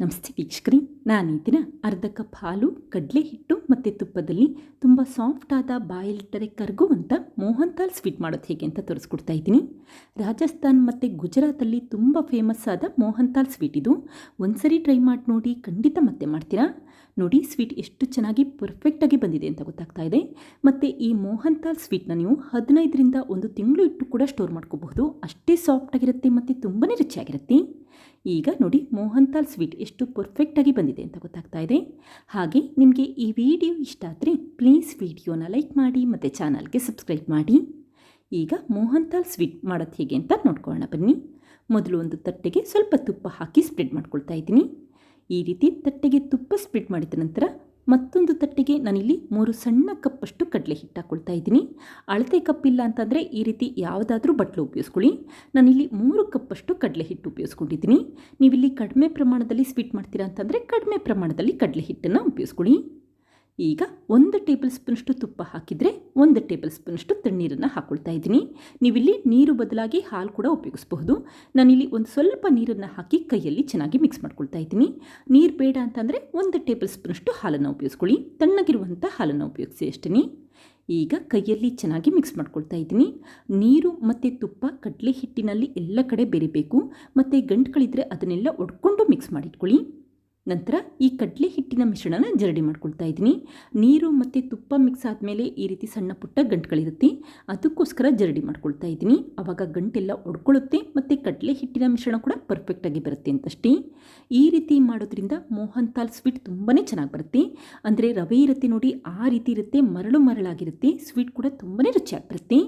ನಮಸ್ತೆ ವೀಕ್ಷಕರೇ, ನಾನು ಈ ದಿನ ಅರ್ಧ ಕಪ್ ಹಾಲು, ಕಡಲೆ ಹಿಟ್ಟು ಮತ್ತು ತುಪ್ಪದಲ್ಲಿ ತುಂಬ ಸಾಫ್ಟ್ ಆದ ಬಾಯಲ್ಲಿಟ್ಟರೆ ಕರಗುವಂಥ ಮೋಹನ್ ಥಾಲ್ ಸ್ವೀಟ್ ಮಾಡೋದು ಹೇಗೆ ಅಂತ ತೋರಿಸ್ಕೊಡ್ತಾ ಇದ್ದೀನಿ. ರಾಜಸ್ಥಾನ್ ಮತ್ತು ಗುಜರಾತಲ್ಲಿ ತುಂಬ ಫೇಮಸ್ ಆದ ಮೋಹನ್ ಥಾಲ್ ಸ್ವೀಟ್ ಇದು. ಒಂದ್ಸರಿ ಟ್ರೈ ಮಾಡಿ ನೋಡಿ, ಖಂಡಿತ ಮತ್ತೆ ಮಾಡ್ತೀರಾ. ನೋಡಿ, ಸ್ವೀಟ್ ಎಷ್ಟು ಚೆನ್ನಾಗಿ ಪರ್ಫೆಕ್ಟಾಗಿ ಬಂದಿದೆ ಅಂತ ಗೊತ್ತಾಗ್ತಾ ಇದೆ. ಮತ್ತು ಈ ಮೋಹನ್ ಥಾಲ್ ಸ್ವೀಟ್ನ ನೀವು 15ರಿಂದ 1 ತಿಂಗಳು ಇಟ್ಟು ಕೂಡ ಸ್ಟೋರ್ ಮಾಡ್ಕೋಬಹುದು. ಅಷ್ಟೇ ಸಾಫ್ಟಾಗಿರುತ್ತೆ ಮತ್ತು ತುಂಬಾ ರುಚಿಯಾಗಿರುತ್ತೆ. ಈಗ ನೋಡಿ, ಮೋಹನ್ ಥಾಲ್ ಸ್ವೀಟ್ ಎಷ್ಟು ಪರ್ಫೆಕ್ಟಾಗಿ ಬಂದಿದೆ ಅಂತ ಗೊತ್ತಾಗ್ತಾ ಇದೆ. ಹಾಗೆ ನಿಮಗೆ ಈ ವಿಡಿಯೋ ಇಷ್ಟ ಆದರೆ ಪ್ಲೀಸ್ ವಿಡಿಯೋನ ಲೈಕ್ ಮಾಡಿ ಮತ್ತು ಚಾನಲ್ಗೆ ಸಬ್ಸ್ಕ್ರೈಬ್ ಮಾಡಿ. ಈಗ ಮೋಹನ್ ಥಾಲ್ ಸ್ವೀಟ್ ಮಾಡೋದು ಹೇಗೆ ಅಂತ ನೋಡ್ಕೊಳ್ಳೋಣ ಬನ್ನಿ. ಮೊದಲು ಒಂದು ತಟ್ಟೆಗೆ ಸ್ವಲ್ಪ ತುಪ್ಪ ಹಾಕಿ ಸ್ಪ್ರೆಡ್ ಮಾಡ್ಕೊಳ್ತಾ ಇದ್ದೀನಿ. ಈ ರೀತಿ ತಟ್ಟೆಗೆ ತುಪ್ಪ ಸ್ಪ್ರೆಡ್ ಮಾಡಿದ ನಂತರ ಮತ್ತೊಂದು ತಟ್ಟೆಗೆ ನಾನಿಲ್ಲಿ 3 ಸಣ್ಣ ಕಪ್ಪಷ್ಟು ಕಡಲೆ ಹಿಟ್ಟು ಹಾಕ್ಕೊಳ್ತಾ ಇದ್ದೀನಿ. ಅಳತೆ ಕಪ್ಪಿಲ್ಲ ಅಂತಂದರೆ ಈ ರೀತಿ ಯಾವುದಾದ್ರೂ ಬಟ್ಲು ಉಪಯೋಗಿಸ್ಕೊಳ್ಳಿ. ನಾನಿಲ್ಲಿ 3 ಕಪ್ಪಷ್ಟು ಕಡಲೆ ಹಿಟ್ಟು ಉಪಯೋಗಿಸ್ಕೊಂಡಿದ್ದೀನಿ. ನೀವಿಲ್ಲಿ ಕಡಿಮೆ ಪ್ರಮಾಣದಲ್ಲಿ ಸ್ವೀಟ್ ಮಾಡ್ತೀರಾ ಅಂತಂದರೆ ಕಡಿಮೆ ಪ್ರಮಾಣದಲ್ಲಿ ಕಡಲೆ ಹಿಟ್ಟನ್ನು ಉಪಯೋಗಿಸ್ಕೊಳ್ಳಿ. ಈಗ 1 ಟೇಬಲ್ ಸ್ಪೂನಷ್ಟು ತುಪ್ಪ ಹಾಕಿದರೆ 1 ಟೇಬಲ್ ಸ್ಪೂನಷ್ಟು ತಣ್ಣೀರನ್ನು ಹಾಕ್ಕೊಳ್ತಾ ಇದ್ದೀನಿ. ನೀವಿಲ್ಲಿ ನೀರು ಬದಲಾಗಿ ಹಾಲು ಕೂಡ ಉಪಯೋಗಿಸಬಹುದು. ನಾನಿಲ್ಲಿ ಒಂದು ಸ್ವಲ್ಪ ನೀರನ್ನು ಹಾಕಿ ಕೈಯಲ್ಲಿ ಚೆನ್ನಾಗಿ ಮಿಕ್ಸ್ ಮಾಡ್ಕೊಳ್ತಾ ಇದ್ದೀನಿ. ನೀರು ಬೇಡ ಅಂತಂದರೆ 1 ಟೇಬಲ್ ಸ್ಪೂನಷ್ಟು ಹಾಲನ್ನು ಉಪಯೋಗಿಸ್ಕೊಳ್ಳಿ. ತಣ್ಣಗಿರುವಂಥ ಹಾಲನ್ನು ಉಪಯೋಗಿಸಿ ಅಷ್ಟೇ. ಈಗ ಕೈಯಲ್ಲಿ ಚೆನ್ನಾಗಿ ಮಿಕ್ಸ್ ಮಾಡ್ಕೊಳ್ತಾ ಇದ್ದೀನಿ. ನೀರು ಮತ್ತು ತುಪ್ಪ ಕಡಲೆ ಹಿಟ್ಟಿನಲ್ಲಿ ಎಲ್ಲ ಕಡೆ ಬೆರಿಬೇಕು. ಮತ್ತು ಗಂಟುಗಳಿದ್ದರೆ ಅದನ್ನೆಲ್ಲ ಒಡ್ಕೊಂಡು ಮಿಕ್ಸ್ ಮಾಡಿಟ್ಕೊಳ್ಳಿ. ನಂತರ ಈ ಕಡಲೆ ಹಿಟ್ಟಿನ ಮಿಶ್ರಣನ ಜರಡಿ ಮಾಡ್ಕೊಳ್ತಾ ಇದ್ದೀನಿ. ನೀರು ಮತ್ತು ತುಪ್ಪ ಮಿಕ್ಸ್ ಆದಮೇಲೆ ಈ ರೀತಿ ಸಣ್ಣ ಪುಟ್ಟ ಗಂಟುಗಳಿರುತ್ತೆ, ಅದಕ್ಕೋಸ್ಕರ ಜರಡಿ ಮಾಡ್ಕೊಳ್ತಾ ಇದ್ದೀನಿ. ಆವಾಗ ಗಂಟೆಲ್ಲ ಒಡ್ಕೊಳ್ಳುತ್ತೆ ಮತ್ತು ಕಡಲೆ ಹಿಟ್ಟಿನ ಮಿಶ್ರಣ ಕೂಡ ಪರ್ಫೆಕ್ಟಾಗಿ ಬರುತ್ತೆ ಅಂತಷ್ಟೇ. ಈ ರೀತಿ ಮಾಡೋದ್ರಿಂದ ಮೋಹನ್ ಥಾಲ್ ಸ್ವೀಟ್ ತುಂಬಾ ಚೆನ್ನಾಗಿ ಬರುತ್ತೆ. ಅಂದರೆ ರವೆ ಇರುತ್ತೆ ನೋಡಿ, ಆ ರೀತಿ ಇರುತ್ತೆ, ಮರಳು ಮರಳಾಗಿರುತ್ತೆ. ಸ್ವೀಟ್ ಕೂಡ ತುಂಬಾ ರುಚಿಯಾಗಿ ಬರುತ್ತೆ.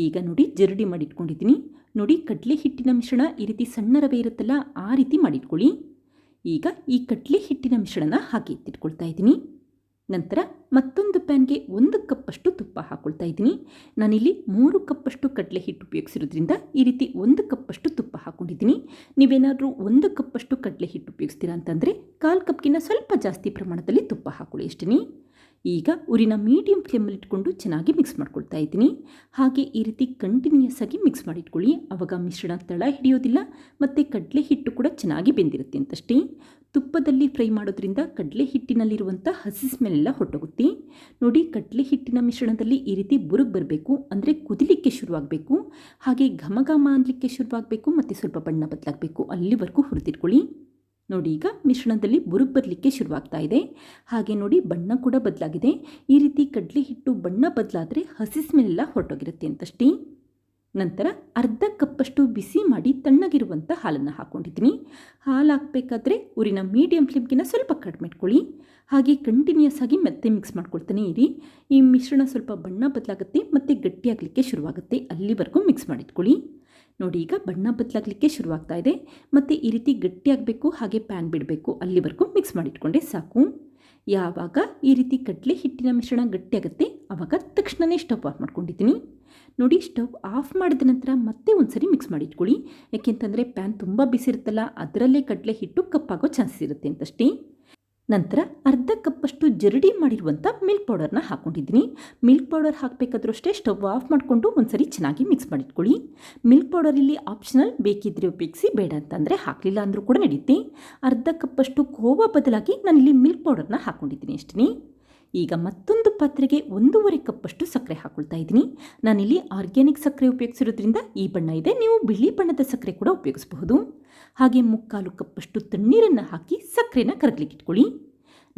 ಈಗ ನೋಡಿ, ಜರಡಿ ಮಾಡಿಟ್ಕೊಂಡಿದ್ದೀನಿ. ನೋಡಿ, ಕಡಲೆ ಹಿಟ್ಟಿನ ಮಿಶ್ರಣ ಈ ರೀತಿ ಸಣ್ಣ ರವೆ ಇರುತ್ತಲ್ಲ, ಆ ರೀತಿ ಮಾಡಿಟ್ಕೊಳ್ಳಿ. ಈಗ ಈ ಕಡಲೆ ಹಿಟ್ಟಿನ ಮಿಶ್ರಣ ಹಾಕಿ ಎತ್ತಿಟ್ಕೊಳ್ತಾ ಇದ್ದೀನಿ. ನಂತರ ಮತ್ತೊಂದು ಪ್ಯಾನ್ಗೆ 1 ಕಪ್ಪಷ್ಟು ತುಪ್ಪ ಹಾಕ್ಕೊಳ್ತಾ ಇದ್ದೀನಿ. ನಾನಿಲ್ಲಿ 3 ಕಪ್ಪಷ್ಟು ಕಡಲೆ ಹಿಟ್ಟು ಉಪಯೋಗಿಸಿರೋದ್ರಿಂದ ಈ ರೀತಿ 1 ಕಪ್ಪಷ್ಟು ತುಪ್ಪ ಹಾಕ್ಕೊಂಡಿದ್ದೀನಿ. ನೀವೇನಾದರೂ 1 ಕಪ್ಪಷ್ಟು ಕಡಲೆ ಹಿಟ್ಟು ಉಪಯೋಗಿಸ್ತೀರಾ ಅಂತಂದರೆ 1/4 ಕಪ್ಗಿಂತ ಸ್ವಲ್ಪ ಜಾಸ್ತಿ ಪ್ರಮಾಣದಲ್ಲಿ ತುಪ್ಪ ಹಾಕ್ಕೊಳ್ಳಿ ಅಷ್ಟೇ. ಈಗ ಉರಿನ ಮೀಡಿಯಂ ಫ್ಲೇಮಲ್ಲಿ ಇಟ್ಕೊಂಡು ಚೆನ್ನಾಗಿ ಮಿಕ್ಸ್ ಮಾಡ್ಕೊಳ್ತಾ ಇದ್ದೀನಿ. ಹಾಗೆ ಈ ರೀತಿ ಕಂಟಿನ್ಯೂಯಸ್ ಆಗಿ ಮಿಕ್ಸ್ ಮಾಡಿಟ್ಕೊಳ್ಳಿ. ಆವಾಗ ಮಿಶ್ರಣ ತಳ ಹಿಡಿಯೋದಿಲ್ಲ ಮತ್ತು ಕಡಲೆ ಹಿಟ್ಟು ಕೂಡ ಚೆನ್ನಾಗಿ ಬೆಂದಿರುತ್ತೆ ಅಂತಷ್ಟೇ. ತುಪ್ಪದಲ್ಲಿ ಫ್ರೈ ಮಾಡೋದ್ರಿಂದ ಕಡಲೆ ಹಿಟ್ಟಿನಲ್ಲಿರುವಂಥ ಹಸಿ ಸ್ಮೆಲ್ಲೆಲ್ಲ ಹೊರಟೋಗುತ್ತೆ. ನೋಡಿ, ಕಡಲೆ ಹಿಟ್ಟಿನ ಮಿಶ್ರಣದಲ್ಲಿ ಈ ರೀತಿ ಬುರುಗು ಬರಬೇಕು, ಅಂದರೆ ಕುದಿಲಿಕ್ಕೆ ಶುರುವಾಗಬೇಕು. ಹಾಗೆ ಘಮ ಘಮ ಅನ್ನಲಿಕ್ಕೆ ಶುರುವಾಗಬೇಕು ಮತ್ತು ಸ್ವಲ್ಪ ಬಣ್ಣ ಬದಲಾಗಬೇಕು, ಅಲ್ಲಿವರೆಗೂ ಹುರಿದಿಟ್ಕೊಳ್ಳಿ. ನೋಡಿ, ಈಗ ಮಿಶ್ರಣದಲ್ಲಿ ಬುರುಗು ಬರಲಿಕ್ಕೆ ಶುರುವಾಗ್ತಾ ಇದೆ. ಹಾಗೆ ನೋಡಿ, ಬಣ್ಣ ಕೂಡ ಬದಲಾಗಿದೆ. ಈ ರೀತಿ ಕಡಲೆ ಹಿಟ್ಟು ಬಣ್ಣ ಬದಲಾದರೆ ಹಸಿ ಸ್ಮೆಲ್ಲೆಲ್ಲ ಹೊರಟೋಗಿರುತ್ತೆ ಅಂತಷ್ಟೇ. ನಂತರ ಅರ್ಧ ಕಪ್ಪಷ್ಟು ಬಿಸಿ ಮಾಡಿ ತಣ್ಣಗಿರುವಂಥ ಹಾಲನ್ನು ಹಾಕ್ಕೊಂಡಿದ್ದೀನಿ. ಹಾಲು ಹಾಕಬೇಕಾದ್ರೆ ಉರಿನ ಮೀಡಿಯಂ ಫ್ಲೇಮ್ಗಿಂತ ಸ್ವಲ್ಪ ಕಡಿಮೆ ಇಟ್ಕೊಳ್ಳಿ. ಹಾಗೆ ಕಂಟಿನ್ಯೂಯಸ್ ಆಗಿ ಮತ್ತೆ ಮಿಕ್ಸ್ ಮಾಡ್ಕೊಳ್ತಾನೆ ಇರಿ. ಈ ಮಿಶ್ರಣ ಸ್ವಲ್ಪ ಬಣ್ಣ ಬದಲಾಗುತ್ತೆ ಮತ್ತು ಗಟ್ಟಿಯಾಗಲಿಕ್ಕೆ ಶುರುವಾಗುತ್ತೆ, ಅಲ್ಲಿವರೆಗೂ ಮಿಕ್ಸ್ ಮಾಡಿಟ್ಕೊಳ್ಳಿ. ನೋಡಿ, ಈಗ ಬಣ್ಣ ಬದಲಾಗಲಿಕ್ಕೆ ಶುರುವಾಗ್ತಾ ಇದೆ ಮತ್ತು ಈ ರೀತಿ ಗಟ್ಟಿಯಾಗಬೇಕು, ಹಾಗೆ ಪ್ಯಾನ್ ಬಿಡಬೇಕು, ಅಲ್ಲಿವರೆಗೂ ಮಿಕ್ಸ್ ಮಾಡಿಟ್ಕೊಂಡೆ ಸಾಕು. ಯಾವಾಗ ಈ ರೀತಿ ಕಡಲೆ ಹಿಟ್ಟಿನ ಮಿಶ್ರಣ ಗಟ್ಟಿಯಾಗುತ್ತೆ ಆವಾಗ ತಕ್ಷಣವೇ ಸ್ಟವ್ ಆಫ್ ಮಾಡ್ಕೊಂಡಿದ್ದೀನಿ. ನೋಡಿ, ಸ್ಟವ್ ಆಫ್ ಮಾಡಿದ ನಂತರ ಮತ್ತೆ ಒಂದ್ಸರಿ ಮಿಕ್ಸ್ ಮಾಡಿಟ್ಕೊಳ್ಳಿ. ಯಾಕೆಂತಂದರೆ ಪ್ಯಾನ್ ತುಂಬ ಬಿಸಿರುತ್ತಲ್ಲ, ಅದರಲ್ಲೇ ಕಡಲೆ ಹಿಟ್ಟು ಕಪ್ಪಾಗೋ ಚಾನ್ಸಸ್ ಇರುತ್ತೆ ಅಂತಷ್ಟೇ. ನಂತರ ಅರ್ಧ ಕಪ್ಪಷ್ಟು ಜರಡಿ ಮಾಡಿರುವಂಥ ಮಿಲ್ಕ್ ಪೌಡರ್ನ ಹಾಕ್ಕೊಂಡಿದ್ದೀನಿ. ಮಿಲ್ಕ್ ಪೌಡರ್ ಹಾಕಬೇಕಾದ್ರೂ ಅಷ್ಟೇ ಸ್ಟವ್ ಆಫ್ ಮಾಡಿಕೊಂಡು ಒಂದ್ಸರಿ ಚೆನ್ನಾಗಿ ಮಿಕ್ಸ್ ಮಾಡಿಟ್ಕೊಳ್ಳಿ. ಮಿಲ್ಕ್ ಪೌಡರ್ ಇಲ್ಲಿ ಆಪ್ಷನಲ್, ಬೇಕಿದ್ದರೆ ಉಪಯೋಗಿಸಿ, ಬೇಡ ಅಂತಂದರೆ ಹಾಕಲಿಲ್ಲ ಅಂದರೂ ಕೂಡ ನಡೆಯುತ್ತೆ. ಅರ್ಧ ಕಪ್ಪಷ್ಟು ಖೋವಾ ಬದಲಾಗಿ ನಾನಿಲ್ಲಿ ಮಿಲ್ಕ್ ಪೌಡರ್ನ ಹಾಕ್ಕೊಂಡಿದ್ದೀನಿ ಅಷ್ಟೇ. ಈಗ ಮತ್ತೊಂದು ಪಾತ್ರೆಗೆ 1.5 ಕಪ್ಪಷ್ಟು ಸಕ್ಕರೆ ಹಾಕ್ಕೊಳ್ತಾ ಇದ್ದೀನಿ. ನಾನಿಲ್ಲಿ ಆರ್ಗ್ಯಾನಿಕ್ ಸಕ್ಕರೆ ಉಪಯೋಗಿಸಿರೋದ್ರಿಂದ ಈ ಬಣ್ಣ ಇದೆ, ನೀವು ಬಿಳಿ ಬಣ್ಣದ ಸಕ್ಕರೆ ಕೂಡ ಉಪಯೋಗಿಸಬಹುದು. ಹಾಗೆ 3/4 ಕಪ್ಪಷ್ಟು ತಣ್ಣೀರನ್ನು ಹಾಕಿ ಸಕ್ಕರೆನ ಕರಗಲಿಕ್ಕೆ ಇಟ್ಕೊಳ್ಳಿ.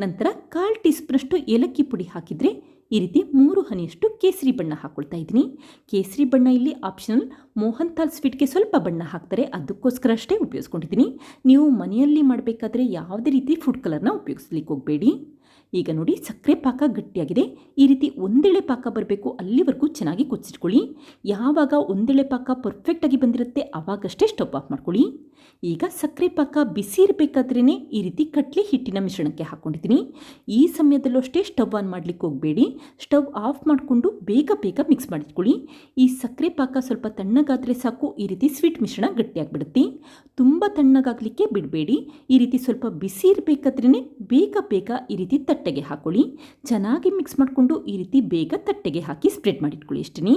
ನಂತರ 1/4 ಟೀ ಸ್ಪೂನಷ್ಟು ಏಲಕ್ಕಿ ಪುಡಿ ಹಾಕಿದರೆ ಈ ರೀತಿ 3 ಹನಿಯಷ್ಟು ಕೇಸರಿ ಬಣ್ಣ ಹಾಕ್ಕೊಳ್ತಾ ಇದ್ದೀನಿ. ಕೇಸರಿ ಬಣ್ಣ ಇಲ್ಲಿ ಆಪ್ಷನಲ್, ಮೋಹನ್ ಥಾಲ್ ಸ್ವೀಟ್ಗೆ ಸ್ವಲ್ಪ ಬಣ್ಣ ಹಾಕ್ತಾರೆ, ಅದಕ್ಕೋಸ್ಕರ ಅಷ್ಟೇ ಉಪಯೋಗಿಸ್ಕೊಂಡಿದ್ದೀನಿ. ನೀವು ಮನೆಯಲ್ಲಿ ಮಾಡಬೇಕಾದ್ರೆ ಯಾವುದೇ ರೀತಿ ಫುಡ್ ಕಲರ್ನ ಉಪಯೋಗಿಸ್ಲಿಕ್ಕೆ ಹೋಗಬೇಡಿ. ಈಗ ನೋಡಿ, ಸಕ್ಕರೆ ಪಾಕ ಗಟ್ಟಿಯಾಗಿದೆ. ಈ ರೀತಿ ಒಂದೆಳೆ ಪಾಕ ಬರಬೇಕು, ಅಲ್ಲಿವರೆಗೂ ಚೆನ್ನಾಗಿ ಕುದಿಸಿಟ್ಕೊಳ್ಳಿ. ಯಾವಾಗ ಒಂದೆಳೆ ಪಾಕ ಪರ್ಫೆಕ್ಟಾಗಿ ಬಂದಿರುತ್ತೆ ಆವಾಗಷ್ಟೇ ಸ್ಟವ್ ಆಫ್ ಮಾಡ್ಕೊಳ್ಳಿ. ಈಗ ಸಕ್ಕರೆ ಪಾಕ ಬಿಸಿ ಇರಬೇಕಾದ್ರೇ ಈ ರೀತಿ ಕಡಲೆ ಹಿಟ್ಟಿನ ಮಿಶ್ರಣಕ್ಕೆ ಹಾಕ್ಕೊಂಡಿದ್ದೀನಿ. ಈ ಸಮಯದಲ್ಲೂ ಅಷ್ಟೇ ಸ್ಟವ್ ಆನ್ ಮಾಡಲಿಕ್ಕೆ ಹೋಗಬೇಡಿ. ಸ್ಟವ್ ಆಫ್ ಮಾಡಿಕೊಂಡು ಬೇಗ ಬೇಗ ಮಿಕ್ಸ್ ಮಾಡಿಟ್ಕೊಳ್ಳಿ. ಈ ಸಕ್ಕರೆ ಪಾಕ ಸ್ವಲ್ಪ ತಣ್ಣಗಾದರೆ ಸಾಕು, ಈ ರೀತಿ ಸ್ವೀಟ್ ಮಿಶ್ರಣ ಗಟ್ಟಿಯಾಗಿಬಿಡುತ್ತೆ. ತುಂಬ ತಣ್ಣಗಾಗಲಿಕ್ಕೆ ಬಿಡಬೇಡಿ. ಈ ರೀತಿ ಸ್ವಲ್ಪ ಬಿಸಿ ಇರಬೇಕಾದ್ರೇ ಬೇಗ ಬೇಗ ಈ ರೀತಿ ತಟ್ಟೆಗೆ ಹಾಕ್ಕೊಳ್ಳಿ. ಚೆನ್ನಾಗಿ ಮಿಕ್ಸ್ ಮಾಡಿಕೊಂಡು ಈ ರೀತಿ ಬೇಗ ತಟ್ಟೆಗೆ ಹಾಕಿ ಸ್ಪ್ರೆಡ್ ಮಾಡಿಟ್ಕೊಳ್ಳಿ ಅಷ್ಟೇ.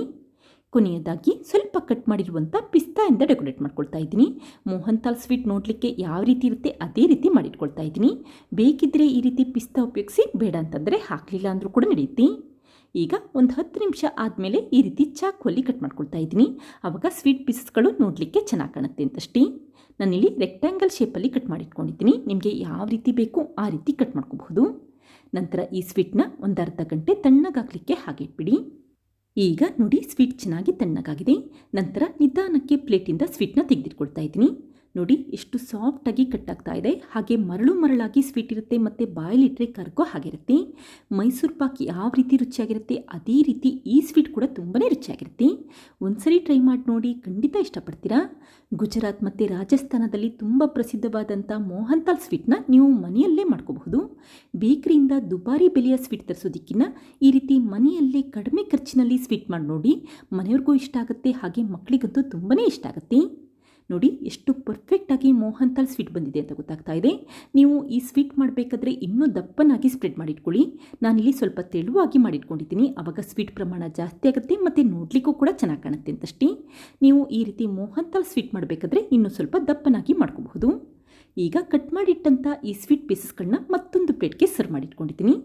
ಕೊನೆಯದಾಗಿ ಸ್ವಲ್ಪ ಕಟ್ ಮಾಡಿರುವಂಥ ಪಿಸ್ತಾಯಿಂದ ಡೆಕೋರೇಟ್ ಮಾಡ್ಕೊಳ್ತಾ ಇದ್ದೀನಿ. ಮೋಹನ್ ಥಾಲ್ ಸ್ವೀಟ್ ನೋಡಲಿಕ್ಕೆ ಯಾವ ರೀತಿ ಇರುತ್ತೆ ಅದೇ ರೀತಿ ಮಾಡಿಟ್ಕೊಳ್ತಾ ಇದ್ದೀನಿ. ಬೇಕಿದ್ದರೆ ಈ ರೀತಿ ಪಿಸ್ತಾ ಉಪಯೋಗಿಸಿ, ಬೇಡ ಅಂತಂದರೆ ಹಾಕಲಿಲ್ಲ ಅಂದರೂ ಕೂಡ ನಡೆಯುತ್ತೆ. ಈಗ ಒಂದು 10 ನಿಮಿಷ ಆದಮೇಲೆ ಈ ರೀತಿ ಚಾಕುವಲ್ಲಿ ಕಟ್ ಮಾಡ್ಕೊಳ್ತಾ ಇದ್ದೀನಿ. ಆವಾಗ ಸ್ವೀಟ್ ಪೀಸಸ್ಗಳು ನೋಡಲಿಕ್ಕೆ ಚೆನ್ನಾಗಿ ಕಾಣುತ್ತೆ ಅಂತಷ್ಟೇ. ನಾನಿಲ್ಲಿ ರೆಕ್ಟ್ಯಾಂಗಲ್ ಶೇಪಲ್ಲಿ ಕಟ್ ಮಾಡಿಟ್ಕೊಂಡಿದ್ದೀನಿ. ನಿಮಗೆ ಯಾವ ರೀತಿ ಬೇಕು ಆ ರೀತಿ ಕಟ್ ಮಾಡ್ಕೋಬಹುದು. ನಂತರ ಈ ಸ್ವೀಟ್ನ ಒಂದು ಅರ್ಧ ಗಂಟೆ ತಣ್ಣಗಾಗಲಿಕ್ಕೆ ಹಾಗೆ ಇಟ್ಬಿಡಿ. ಈಗ ನೋಡಿ ಸ್ವೀಟ್ ಚೆನ್ನಾಗಿ ತಣ್ಣಗಾಗಿದೆ. ನಂತರ ನಿಧಾನಕ್ಕೆ ಪ್ಲೇಟಿಂದ ಸ್ವೀಟ್ನ ತೆಗೆದಿಟ್ಕೊಳ್ತಾ ಇದ್ದೀನಿ. ನೋಡಿ ಎಷ್ಟು ಸಾಫ್ಟಾಗಿ ಕಟ್ಟಾಗ್ತಾ ಇದೆ. ಹಾಗೆ ಮರಳಾಗಿ ಸ್ವೀಟ್ ಇರುತ್ತೆ ಮತ್ತು ಬಾಯಲ್ಲಿಟ್ಟರೆ ಕರ್ಗೋ ಹಾಗಿರುತ್ತೆ. ಮೈಸೂರು ಪಾಕ್ ಯಾವ ರೀತಿ ರುಚಿಯಾಗಿರುತ್ತೆ ಅದೇ ರೀತಿ ಈ ಸ್ವೀಟ್ ಕೂಡ ತುಂಬಾ ರುಚಿಯಾಗಿರುತ್ತೆ. ಒಂದ್ಸರಿ ಟ್ರೈ ಮಾಡಿ ನೋಡಿ, ಖಂಡಿತ ಇಷ್ಟಪಡ್ತೀರಾ. ಗುಜರಾತ್ ಮತ್ತು ರಾಜಸ್ಥಾನದಲ್ಲಿ ತುಂಬ ಪ್ರಸಿದ್ಧವಾದಂಥ ಮೋಹನ್ ಥಾಲ್ ಸ್ವೀಟ್ನ ನೀವು ಮನೆಯಲ್ಲೇ ಮಾಡ್ಕೋಬಹುದು. ಬೇಕರಿಯಿಂದ ದುಬಾರಿ ಬೆಲೆಯ ಸ್ವೀಟ್ ತರಿಸೋದಕ್ಕಿಂತ ಈ ರೀತಿ ಮನೆಯಲ್ಲೇ ಕಡಿಮೆ ಖರ್ಚಿನಲ್ಲಿ ಸ್ವೀಟ್ ಮಾಡಿ ನೋಡಿ. ಮನೆಯವ್ರಿಗೂ ಇಷ್ಟ ಆಗುತ್ತೆ, ಹಾಗೆ ಮಕ್ಕಳಿಗಂತೂ ತುಂಬಾ ಇಷ್ಟ ಆಗುತ್ತೆ. ನೋಡಿ ಎಷ್ಟು ಪರ್ಫೆಕ್ಟಾಗಿ ಮೋಹನ್ ಥಾಲ್ ಸ್ವೀಟ್ ಬಂದಿದೆ ಅಂತ ಗೊತ್ತಾಗ್ತಾ ಇದೆ. ನೀವು ಈ ಸ್ವೀಟ್ ಮಾಡಬೇಕಾದ್ರೆ ಇನ್ನೂ ದಪ್ಪನಾಗಿ ಸ್ಪ್ರೆಡ್ ಮಾಡಿಟ್ಕೊಳ್ಳಿ. ನಾನಿಲ್ಲಿ ಸ್ವಲ್ಪ ತೆಳುವಾಗಿ ಮಾಡಿಟ್ಕೊಂಡಿದ್ದೀನಿ. ಆವಾಗ ಸ್ವೀಟ್ ಪ್ರಮಾಣ ಜಾಸ್ತಿ ಆಗುತ್ತೆ ಮತ್ತು ನೋಡಲಿಕ್ಕೂ ಕೂಡ ಚೆನ್ನಾಗಿ ಕಾಣುತ್ತೆ ಅಂತಷ್ಟೇ. ನೀವು ಈ ರೀತಿ ಮೋಹನ್ ಥಾಲ್ ಸ್ವೀಟ್ ಮಾಡಬೇಕಾದ್ರೆ ಇನ್ನೂ ಸ್ವಲ್ಪ ದಪ್ಪನಾಗಿ ಮಾಡ್ಕೋಬಹುದು. ಈಗ ಕಟ್ ಮಾಡಿಟ್ಟಂಥ ಈ ಸ್ವೀಟ್ ಪೀಸಸ್ಗಳನ್ನ ಮತ್ತೊಂದು ಪ್ಲೇಟ್ಗೆ ಸರ್ವ್ ಮಾಡಿಟ್ಕೊಂಡಿದ್ದೀನಿ.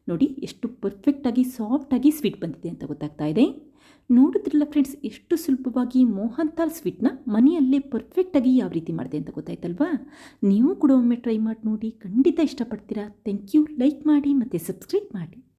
ನೋಡಿ ಎಷ್ಟು ಪರ್ಫೆಕ್ಟಾಗಿ ಸಾಫ್ಟಾಗಿ ಸ್ವೀಟ್ ಬಂದಿದೆ ಅಂತ ಗೊತ್ತಾಗ್ತಾ ಇದೆ. ನೋಡಿದ್ರಲ್ಲ ಫ್ರೆಂಡ್ಸ್, ಎಷ್ಟು ಸುಲಭವಾಗಿ ಮೋಹನ್ ಥಾಲ್ ಸ್ವೀಟ್ನ ಮನೆಯಲ್ಲೇ ಪರ್ಫೆಕ್ಟಾಗಿ ಯಾವ ರೀತಿ ಮಾಡಿದೆ ಅಂತ ಗೊತ್ತಾಯ್ತಲ್ವಾ. ನೀವು ಕೂಡ ಒಮ್ಮೆ ಟ್ರೈ ಮಾಡಿ ನೋಡಿ, ಖಂಡಿತ ಇಷ್ಟಪಡ್ತೀರಾ. Thank you. ಲೈಕ್ ಮಾಡಿ ಮತ್ತು ಸಬ್ಸ್ಕ್ರೈಬ್ ಮಾಡಿ.